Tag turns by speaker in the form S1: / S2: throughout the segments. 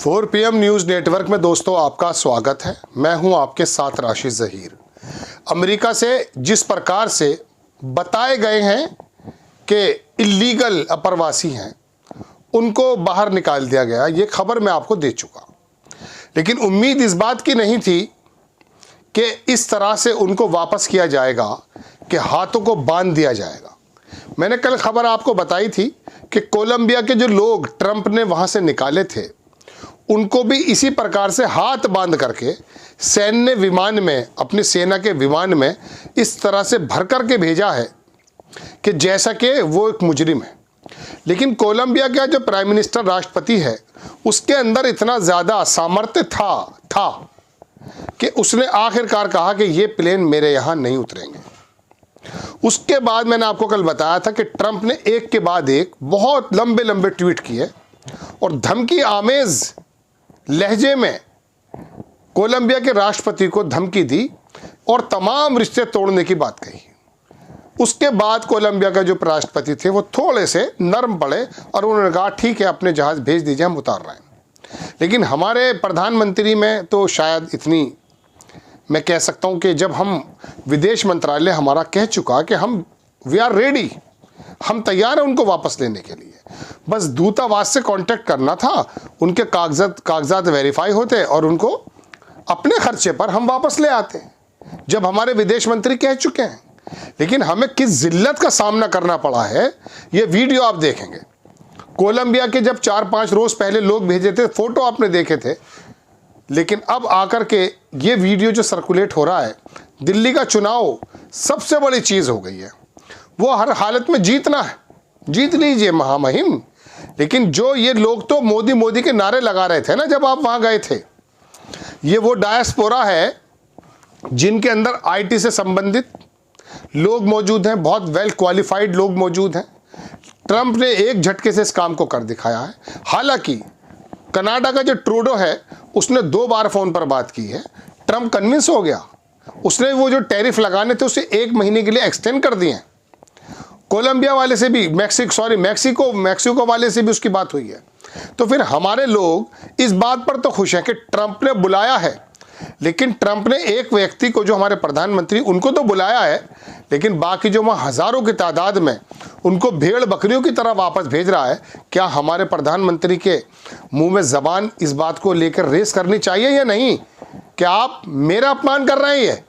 S1: 4 PM news network में दोस्तों आपका स्वागत है। मैं हूं आपके साथ राशिद ज़हीर। अमेरिका से जिस प्रकार से बताए गए हैं कि इल्लीगल अप्रवासी हैं, उनको बाहर निकाल दिया गया, ये खबर मैं आपको दे चुका। लेकिन उम्मीद इस बात की नहीं थी कि इस तरह से उनको वापस किया जाएगा कि हाथों को बांध दिया जाएगा। मैंने कल खबर आपको बताई थी कि कोलंबिया के जो लोग ट्रंप ने वहाँ से निकाले थे, उनको भी इसी प्रकार से हाथ बांध करके सैन्य विमान में, अपनी सेना के विमान में इस तरह से भर करके भेजा है कि जैसा कि वो एक मुजरिम है। लेकिन कोलंबिया का जो प्राइम मिनिस्टर, राष्ट्रपति है, उसके अंदर इतना ज़्यादा सामर्थ्य था कि उसने आखिरकार कहा कि ये प्लेन मेरे यहाँ नहीं उतरेंगे। उसके बाद मैंने आपको कल बताया था कि ट्रंप ने एक के बाद एक बहुत लंबे लंबे ट्वीट किए और धमकी आमेज लहजे में कोलंबिया के राष्ट्रपति को धमकी दी और तमाम रिश्ते तोड़ने की बात कही। उसके बाद कोलंबिया का जो राष्ट्रपति थे वो थोड़े से नरम पड़े और उन्होंने कहा ठीक है, अपने जहाज़ भेज दीजिए, हम उतार रहे हैं। लेकिन हमारे प्रधानमंत्री में तो शायद इतनी, मैं कह सकता हूं कि जब हम विदेश मंत्रालय हमारा कह चुका कि वी आर रेडी, हम तैयार हैं उनको वापस लेने के लिए, बस दूतावास से कांटेक्ट करना था, उनके कागजात वेरीफाई होते और उनको अपने खर्चे पर हम वापस ले आते, जब हमारे विदेश मंत्री कह चुके हैं। लेकिन हमें किस जिल्लत का सामना करना पड़ा है, ये वीडियो आप देखेंगे। कोलंबिया के जब 4-5 रोज पहले लोग भेजे थे, फोटो आपने देखे थे, लेकिन अब आकर के ये वीडियो जो सर्कुलेट हो रहा है, दिल्ली का चुनाव सबसे बड़ी चीज़ हो गई है। वो हर हालत में जीतना है, जीत लीजिए महामहिम। लेकिन जो ये लोग तो मोदी मोदी के नारे लगा रहे थे ना जब आप वहाँ गए थे, ये वो डायस्पोरा है जिनके अंदर आईटी से संबंधित लोग मौजूद हैं, बहुत वेल क्वालिफाइड लोग मौजूद हैं। ट्रंप ने एक झटके से इस काम को कर दिखाया है। हालांकि कनाडा का जो ट्रूडो है, उसने 2 बार फ़ोन पर बात की है। ट्रंप कन्विंस हो गया, उसने वो जो टैरिफ लगाने थे उसे 1 महीने के लिए एक्सटेंड कर दिए। कोलंबिया वाले से भी, मैक्सिको वाले से भी उसकी बात हुई है। तो फिर हमारे लोग इस बात पर तो खुश हैं कि ट्रंप ने बुलाया है। लेकिन ट्रंप ने एक व्यक्ति को, जो हमारे प्रधानमंत्री, उनको तो बुलाया है, लेकिन बाकी जो वहाँ हज़ारों की तादाद में उनको भेड़ बकरियों की तरह वापस भेज रहा है। क्या हमारे प्रधानमंत्री के मुंह में ज़बान इस बात को लेकर रेस करनी चाहिए या नहीं कि आप मेरा अपमान कर रहे हैं?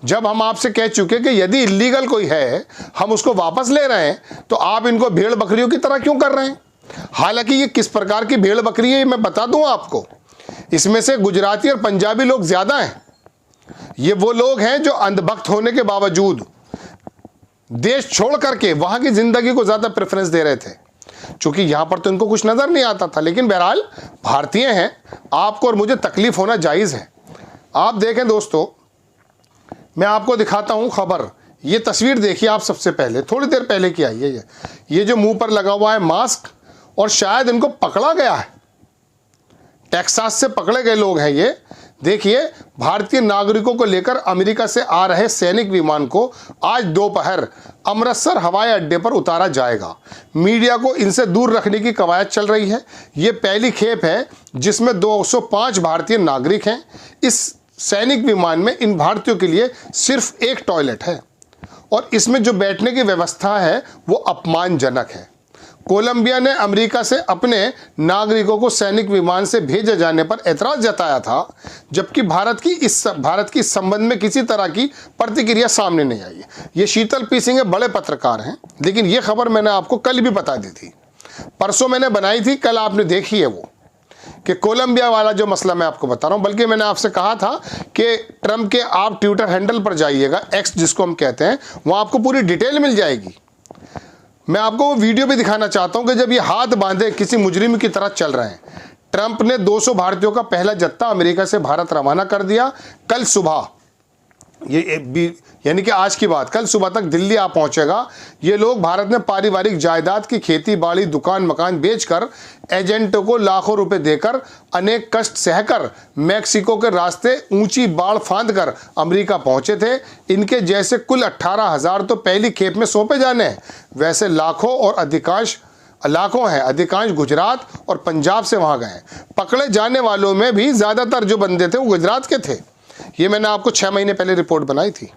S1: जब हम आपसे कह चुके कि यदि इल्लीगल कोई है, हम उसको वापस ले रहे हैं, तो आप इनको भेड़ बकरियों की तरह क्यों कर रहे हैं? हालांकि ये किस प्रकार की भेड़ बकरी है मैं बता दूं आपको। इसमें से गुजराती और पंजाबी लोग ज़्यादा हैं। ये वो लोग हैं जो अंधभक्त होने के बावजूद देश छोड़ करके वहाँ की ज़िंदगी को ज़्यादा प्रेफरेंस दे रहे थे, क्योंकि यहाँ पर तो इनको कुछ नज़र नहीं आता था। लेकिन बहरहाल भारतीय हैं, आपको और मुझे तकलीफ़ होना जायज़ है। आप देखें दोस्तों, मैं आपको दिखाता हूँ खबर। ये तस्वीर देखिए आप, सबसे पहले थोड़ी देर पहले की आई है। ये जो मुंह पर लगा हुआ है मास्क, और शायद इनको पकड़ा गया है, टेक्सास से पकड़े गए लोग हैं ये। देखिए, भारतीय नागरिकों को लेकर अमेरिका से आ रहे सैनिक विमान को आज दोपहर अमृतसर हवाई अड्डे पर उतारा जाएगा। मीडिया को इनसे दूर रखने की कवायद चल रही है। ये पहली खेप है जिसमें 205 भारतीय नागरिक हैं। इस सैनिक विमान में इन भारतीयों के लिए सिर्फ एक टॉयलेट है और इसमें जो बैठने की व्यवस्था है वो अपमानजनक है। कोलंबिया ने अमेरिका से अपने नागरिकों को सैनिक विमान से भेजे जाने पर ऐतराज़ जताया था, जबकि भारत की इस संबंध में किसी तरह की प्रतिक्रिया सामने नहीं आई है। ये शीतल पी सिंह बड़े पत्रकार हैं, लेकिन ये खबर मैंने आपको कल भी बता दी थी, परसों मैंने बनाई थी, कल आपने देखी है वो, कि कोलंबिया वाला जो मसला मैं आपको बता रहा हूं। बल्कि मैंने आपसे कहा था कि ट्रंप के आप ट्विटर हैंडल पर जाइएगा, एक्स जिसको हम कहते हैं, वहां आपको पूरी डिटेल मिल जाएगी। मैं आपको वो वीडियो भी दिखाना चाहता हूं कि जब ये हाथ बांधे किसी मुजरिम की तरह चल रहे हैं। ट्रंप ने 200 भारतीयों का पहला जत्था अमेरिका से भारत रवाना कर दिया। कल सुबह, यानी कि आज की बात, कल सुबह तक दिल्ली आ पहुंचेगा। ये लोग भारत में पारिवारिक जायदाद की खेती बाड़ी, दुकान मकान बेचकर, एजेंटों को लाखों रुपए देकर, अनेक कष्ट सहकर, मैक्सिको के रास्ते ऊंची बाढ़ फांद कर अमेरिका पहुंचे थे। इनके जैसे कुल 18,000 तो पहली खेप में सौंपे जाने हैं। वैसे लाखों और अधिकांश लाखों हैं, अधिकांश गुजरात और पंजाब से वहाँ गए। पकड़े जाने वालों में भी ज़्यादातर जो बंदे थे वो गुजरात के थे। ये मैंने आपको 6 महीने पहले रिपोर्ट बनाई थी।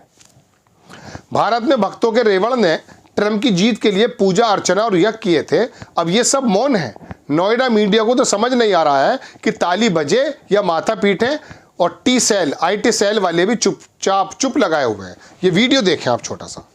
S1: भारत में भक्तों के रेवड़ ने ट्रंप की जीत के लिए पूजा अर्चना और यज्ञ किए थे। अब ये सब मौन है। नोएडा मीडिया को तो समझ नहीं आ रहा है कि ताली बजे या माथा पीटे, और टी सेल IT सेल वाले भी चुप लगाए हुए हैं। ये वीडियो देखें आप छोटा सा।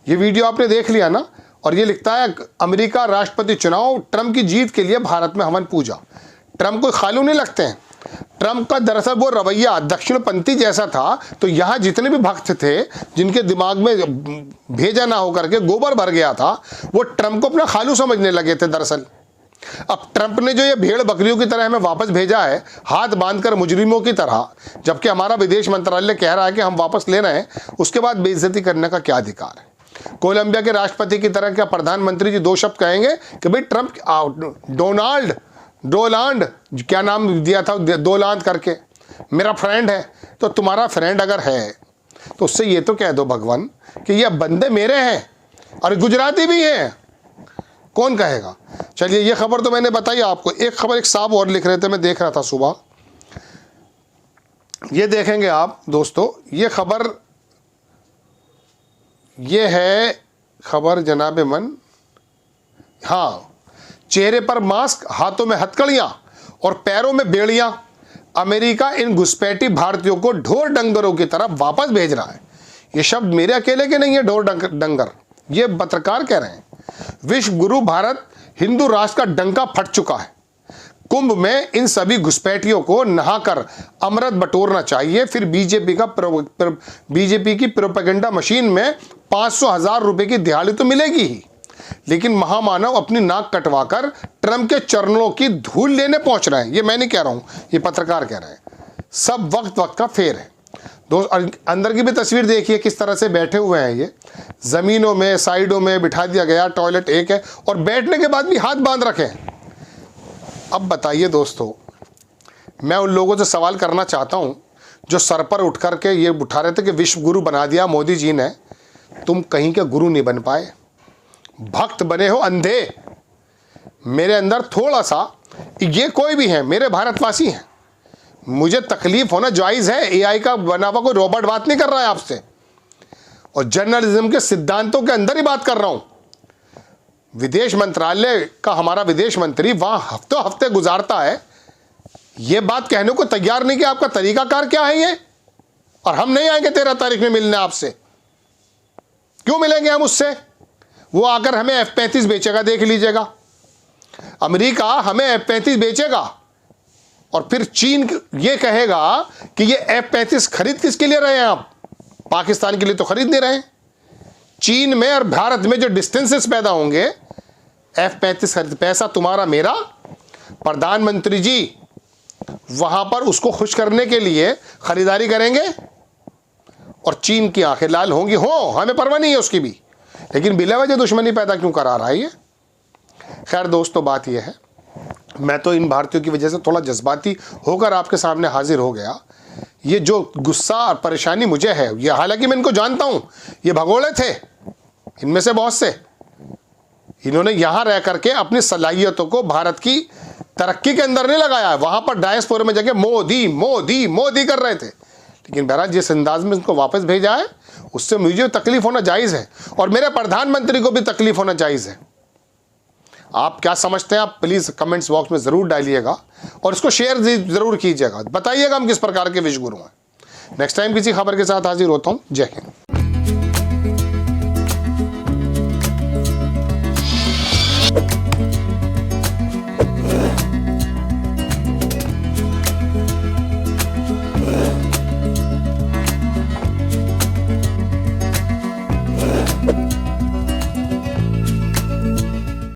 S1: ये वीडियो आपने देख लिया ना, और ये लिखता है अमेरिका राष्ट्रपति चुनाव, ट्रंप की जीत के लिए भारत में हवन पूजा। ट्रंप को खालू नहीं लगते हैं। ट्रंप का दरअसल वो रवैया दक्षिणपंथी जैसा था, तो यहाँ जितने भी भक्त थे जिनके दिमाग में भेजा ना होकर के गोबर भर गया था, वो ट्रंप को अपना खालू समझने लगे थे दरअसल। अब ट्रंप ने जो ये भेड़ बकरियों की तरह हमें वापस भेजा है, हाथ बांधकर मुजरिमों की तरह, जबकि हमारा विदेश मंत्रालय कह रहा है कि हम वापस ले रहे हैं, उसके बाद बेइज्जती करने का क्या अधिकार है? कोलंबिया के राष्ट्रपति की तरह क्या प्रधानमंत्री जी 2 शब्द कहेंगे कि भाई ट्रंप डोनाल्ड क्या नाम दिया था, दोलांद करके, मेरा फ्रेंड है। तो तुम्हारा फ्रेंड अगर है तो उससे ये तो कह दो भगवान कि ये बंदे मेरे हैं और गुजराती भी हैं। कौन कहेगा? चलिए, ये खबर तो मैंने बताई आपको। एक खबर एक साहब और लिख रहे थे, मैं देख रहा था सुबह। ये देखेंगे आप दोस्तों, ये खबर, ये है खबर जनाबे मन। हाँ, चेहरे पर मास्क, हाथों में हथकड़ियां और पैरों में बेड़ियां, अमेरिका इन घुसपैठी भारतीयों को ढोर डंगरों की तरह वापस भेज रहा है। ये शब्द मेरे अकेले के नहीं है, ढोर डंगर, ये पत्रकार कह रहे हैं। विश्व गुरु भारत हिंदू राष्ट्र का डंका फट चुका है। कुंभ में इन सभी घुसपैठियों को नहाकर अमृत बटोरना चाहिए, फिर बीजेपी की प्रोपेगेंडा मशीन में 500,000 रुपए की दिहाड़ी तो मिलेगी ही, लेकिन महामानव अपनी नाक कटवाकर ट्रंप के चरणों की धूल लेने पहुंच रहे हैं। ये मैं नहीं कह रहा हूं, ये पत्रकार कह रहे हैं। सब वक्त का फेर है दोस्त। अंदर की भी तस्वीर देखिए किस तरह से बैठे हुए हैं। ये जमीनों में, साइडों में बिठा दिया गया, टॉयलेट एक है, और बैठने के बाद भी हाथ बांध रखे हैं। अब बताइए दोस्तों, मैं उन लोगों से सवाल करना चाहता हूं जो सर पर उठ करके ये उठा रहे थे कि विश्व गुरु बना दिया मोदी जी ने। तुम कहीं के गुरु नहीं बन पाए, भक्त बने हो अंधे। मेरे अंदर थोड़ा सा, ये कोई भी है, मेरे भारतवासी हैं, मुझे तकलीफ होना जायज़ है। AI का बना हुआ कोई रोबोट बात नहीं कर रहा है आपसे, और जर्नलिज्म के सिद्धांतों के अंदर ही बात कर रहा हूं। विदेश मंत्रालय का हमारा विदेश मंत्री वहां हफ्तों हफ्ते गुजारता है, ये बात कहने को तैयार नहीं कि आपका तरीकाकार क्या है ये, और हम नहीं आएंगे 13 तारीख में मिलने आपसे। क्यों मिलेंगे हम उससे? वो आकर हमें F-35 बेचेगा, देख लीजिएगा। अमेरिका हमें F-35 बेचेगा, और फिर चीन ये कहेगा कि ये F-35 खरीद किसके लिए रहे हैं आप? पाकिस्तान के लिए तो खरीद नहीं रहे। चीन में और भारत में जो डिस्टेंसेस पैदा होंगे, F-35 खरीद, पैसा तुम्हारा मेरा, प्रधानमंत्री जी वहां पर उसको खुश करने के लिए खरीदारी करेंगे, और चीन की आंखें लाल होंगी। हो, हमें परवाह नहीं है उसकी भी, लेकिन बिला वजह दुश्मनी पैदा क्यों करा रहा है ये? खैर दोस्तों, बात यह है, मैं तो इन भारतीयों की वजह से थोड़ा जज्बाती होकर आपके सामने हाजिर हो गया। ये जो गुस्सा और परेशानी मुझे है, ये हालांकि मैं इनको जानता हूं, ये भगोड़े थे, इनमें से बहुत से। इन्होंने यहां रह करके अपनी सलाहियतों को भारत की तरक्की के अंदर नहीं लगाया है, वहां पर डायस्पोरा में जाके मोदी मोदी मोदी कर रहे थे। लेकिन बहरहाल जिस अंदाज में इनको वापस भेजा है, उससे मुझे तकलीफ होना जायज़ है, और मेरे प्रधानमंत्री को भी तकलीफ होना जायज़ है। आप क्या समझते हैं? आप प्लीज़ कमेंट्स बॉक्स में ज़रूर डालिएगा, और इसको शेयर ज़रूर कीजिएगा। बताइएगा हम किस प्रकार के विश्व गुरु हैं। नेक्स्ट टाइम किसी खबर के साथ हाजिर होता हूँ। जय हिंद।